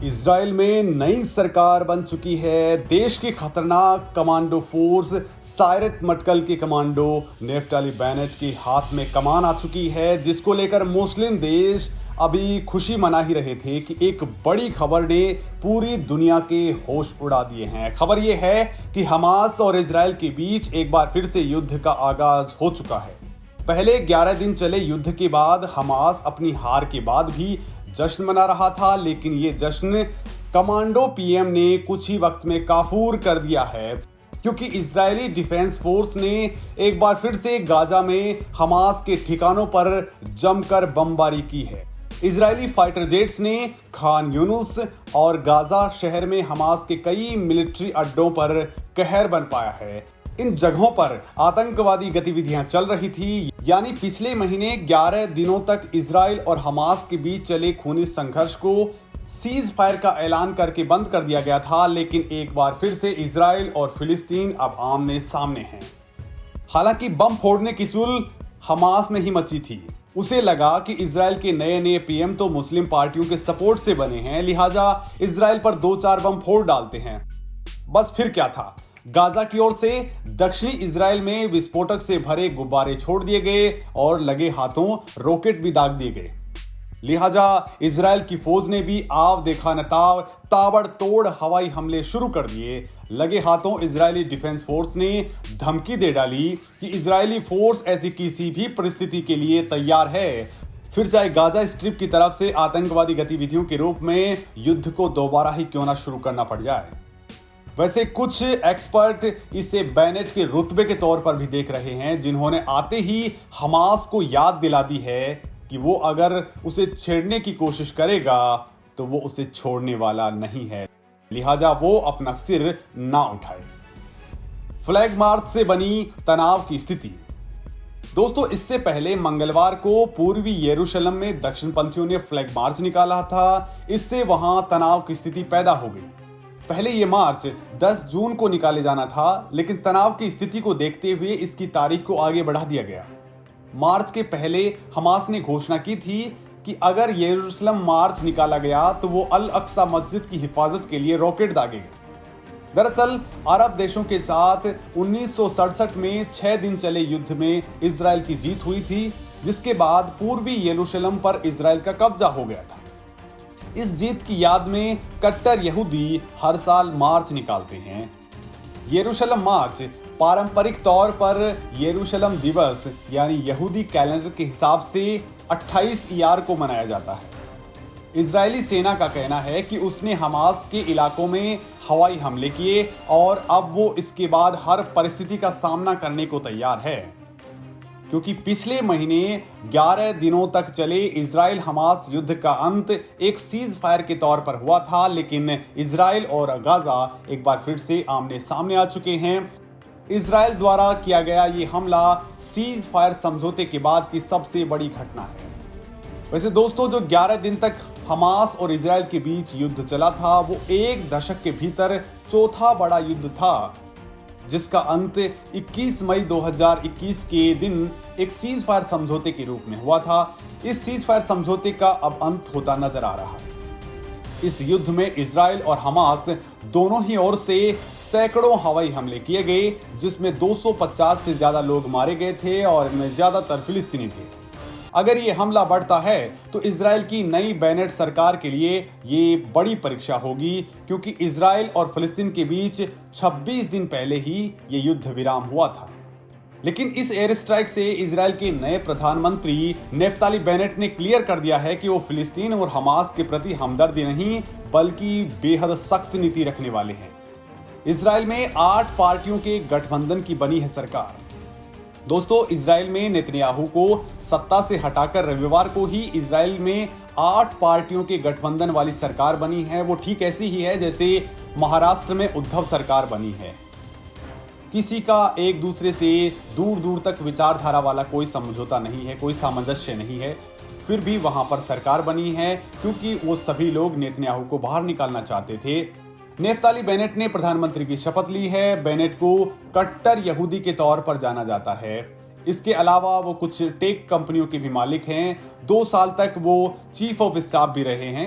Israel में नई सरकार बन चुकी है। देश की खतरनाक कमांडो फोर्स सायरत मटकल के कमांडो नेफ्ताली बेनेट के हाथ में कमान आ चुकी है, जिसको लेकर मुस्लिम देश अभी खुशी मना ही रहे थे कि एक बड़ी खबर ने पूरी दुनिया के होश उड़ा दिए हैं। खबर यह है कि हमास और इजराइल के बीच एक बार फिर से युद्ध का आगाज हो चुका है। पहले 11 दिन चले युद्ध के बाद हमास अपनी हार के बाद भी जश्न मना रहा था, लेकिन ये जश्न कमांडो पीएम ने कुछ ही वक्त में काफूर कर दिया है, क्योंकि इजरायली डिफेंस फोर्स ने एक बार फिर से गाजा में हमास के ठिकानों पर जमकर बमबारी की है। इजरायली फाइटर जेट्स ने खान यूनुस और गाजा शहर में हमास के कई मिलिट्री अड्डों पर कहर बन पाया है। इन जगहों पर आतंकवादी गतिविधियां चल रही थी, यानी पिछले महीने 11 दिनों तक इजराइल और हमास के बीच चले खूनी संघर्ष को सीज फायर का ऐलान करके बंद कर दिया गया था। लेकिन एक बार फिर से इजराइल और फिलिस्तीन अब आमने सामने हैं। हालांकि बम फोड़ने की चुल हमास ने ही मची थी। उसे लगा कि इजराइल के नए नए पीएम तो मुस्लिम पार्टियों के सपोर्ट से बने हैं, लिहाजा इजराइल पर 2-4 बम फोड़ डालते हैं। बस फिर क्या था, गाजा की ओर से दक्षिणी इजराइल में विस्फोटक से भरे गुब्बारे छोड़ दिए गए और लगे हाथों रॉकेट भी दाग दिए गए। लिहाजा इजराइल की फौज ने भी आव देखा न ताबड़तोड़ हवाई हमले शुरू कर दिए। लगे हाथों इजरायली डिफेंस फोर्स ने धमकी दे डाली कि इजरायली फोर्स ऐसी किसी भी परिस्थिति के लिए तैयार है, फिर चाहे गाजा स्ट्रिप की तरफ से आतंकवादी गतिविधियों के रूप में युद्ध को दोबारा ही क्यों ना शुरू करना पड़ जाए। वैसे कुछ एक्सपर्ट इसे बेनेट के रुतबे के तौर पर भी देख रहे हैं, जिन्होंने आते ही हमास को याद दिला दी है कि वो अगर उसे छेड़ने की कोशिश करेगा तो वो उसे छोड़ने वाला नहीं है, लिहाजा वो अपना सिर ना उठाए। फ्लैग मार्च से बनी तनाव की स्थिति। दोस्तों, इससे पहले मंगलवार को पूर्वी यरूशलेम में दक्षिणपंथियों ने फ्लैग मार्च निकाला था। इससे वहां तनाव की स्थिति पैदा हो गई। पहले ये मार्च 10 जून को निकाले जाना था, लेकिन तनाव की स्थिति को देखते हुए इसकी तारीख को आगे बढ़ा दिया गया। मार्च के पहले हमास ने घोषणा की थी कि अगर यरूशलेम मार्च निकाला गया तो वो अल अक्सा मस्जिद की हिफाजत के लिए रॉकेट दागेगा। दरअसल अरब देशों के साथ 1967 में 6 दिन चले युद्ध में इजराइल की जीत हुई थी, जिसके बाद पूर्वी यरूशलेम पर इजराइल का कब्जा हो गया था। इस जीत की याद में कट्टर यहूदी हर साल मार्च निकालते हैं। यरूशलेम मार्च पारंपरिक तौर पर यरूशलेम दिवस यानी यहूदी कैलेंडर के हिसाब से 28 ईयार को मनाया जाता है। इजरायली सेना का कहना है कि उसने हमास के इलाकों में हवाई हमले किए और अब वो इसके बाद हर परिस्थिति का सामना करने को तैयार है, क्योंकि पिछले महीने 11 दिनों तक चले इजराइल हमास युद्ध का अंत एक सीज फायर के तौर पर हुआ था। लेकिन इजराइल और गाजा एक बार फिर से आमने सामने आ चुके हैं। इजराइल द्वारा किया गया ये हमला सीज फायर समझौते के बाद की सबसे बड़ी घटना है। वैसे दोस्तों, जो 11 दिन तक हमास और इजराइल के बीच युद्ध चला था, वो एक दशक के भीतर चौथा बड़ा युद्ध था, जिसका अंत 21 मई 2021 के दिन एक सीज फायर समझौते के रूप में हुआ था। इस सीज फायर समझौते का अब अंत होता नजर आ रहा है। इस युद्ध में इजराइल और हमास दोनों ही ओर से सैकड़ों हवाई हमले किए गए, जिसमें 250 से ज्यादा लोग मारे गए थे और इनमें ज्यादातर फिलिस्तीनी थे। अगर ये हमला बढ़ता है तो इजराइल की नई बेनेट सरकार के लिए ये बड़ी परीक्षा होगी, क्योंकि इजराइल और फिलिस्तीन के बीच 26 दिन पहले ही ये युद्ध विराम हुआ था। लेकिन इस एयर स्ट्राइक से इजराइल के नए प्रधानमंत्री नेफ्ताली बेनेट ने क्लियर कर दिया है कि वो फिलिस्तीन और हमास के प्रति हमदर्दी नहीं बल्कि बेहद सख्त नीति रखने वाले हैं। इजराइल में 8 पार्टियों के गठबंधन की बनी है सरकार। दोस्तों, इजराइल में नेतन्याहू को सत्ता से हटाकर रविवार को ही इजराइल में 8 पार्टियों के गठबंधन वाली सरकार बनी है। वो ठीक ऐसी ही है जैसे महाराष्ट्र में उद्धव सरकार बनी है। किसी का एक दूसरे से दूर दूर तक विचारधारा वाला कोई समझौता नहीं है, कोई सामंजस्य नहीं है, फिर भी वहां पर सरकार बनी है, क्योंकि वो सभी लोग नेतन्याहू को बाहर निकालना चाहते थे। नेफ्ताली बेनेट ने प्रधानमंत्री की शपथ ली है। बेनेट को कट्टर यहूदी के तौर पर जाना जाता है। इसके अलावा वो कुछ टेक कंपनियों के भी मालिक हैं। 2 साल तक वो चीफ ऑफ स्टाफ भी रहे हैं।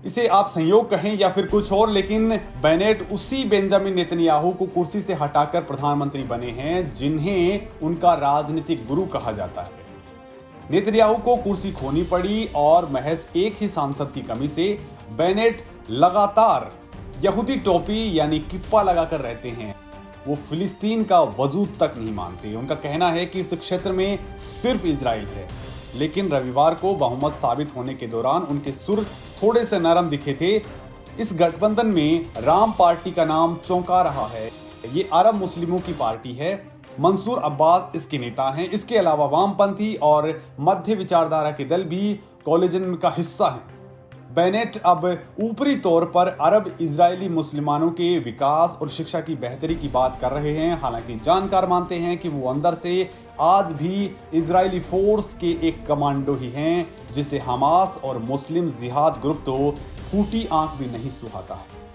इसे आप संयोग कहें या फिर कुछ और, लेकिन बेनेट उसी बेंजामिन नेतन्याहू को कुर्सी से हटाकर प्रधानमंत्री बने हैं जिन्हें उनका राजनीतिक गुरु कहा जाता है। नेतन्याहू को कुर्सी खोनी पड़ी और महज एक ही सांसद की कमी से बेनेट लगातार यहूदी टोपी यानी किप्पा लगाकर रहते हैं। वो फिलिस्तीन का वजूद तक नहीं मानते। उनका कहना है कि इस क्षेत्र में सिर्फ इजराइल है। लेकिन रविवार को बहुमत साबित होने के दौरान उनके सुर थोड़े से नरम दिखे थे। इस गठबंधन में राम पार्टी का नाम चौंका रहा है। ये अरब मुस्लिमों की पार्टी है। मंसूर अब्बास इसके नेता हैं। इसके अलावा वामपंथी और मध्य विचारधारा के दल भी कोलिजन का हिस्सा हैं। बेनेट अब ऊपरी तौर पर अरब इजरायली मुसलमानों के विकास और शिक्षा की बेहतरी की बात कर रहे हैं। हालांकि जानकार मानते हैं कि वो अंदर से आज भी इजरायली फोर्स के एक कमांडो ही हैं, जिसे हमास और मुस्लिम जिहाद ग्रुप तो फूटी आंख भी नहीं सुहाता है।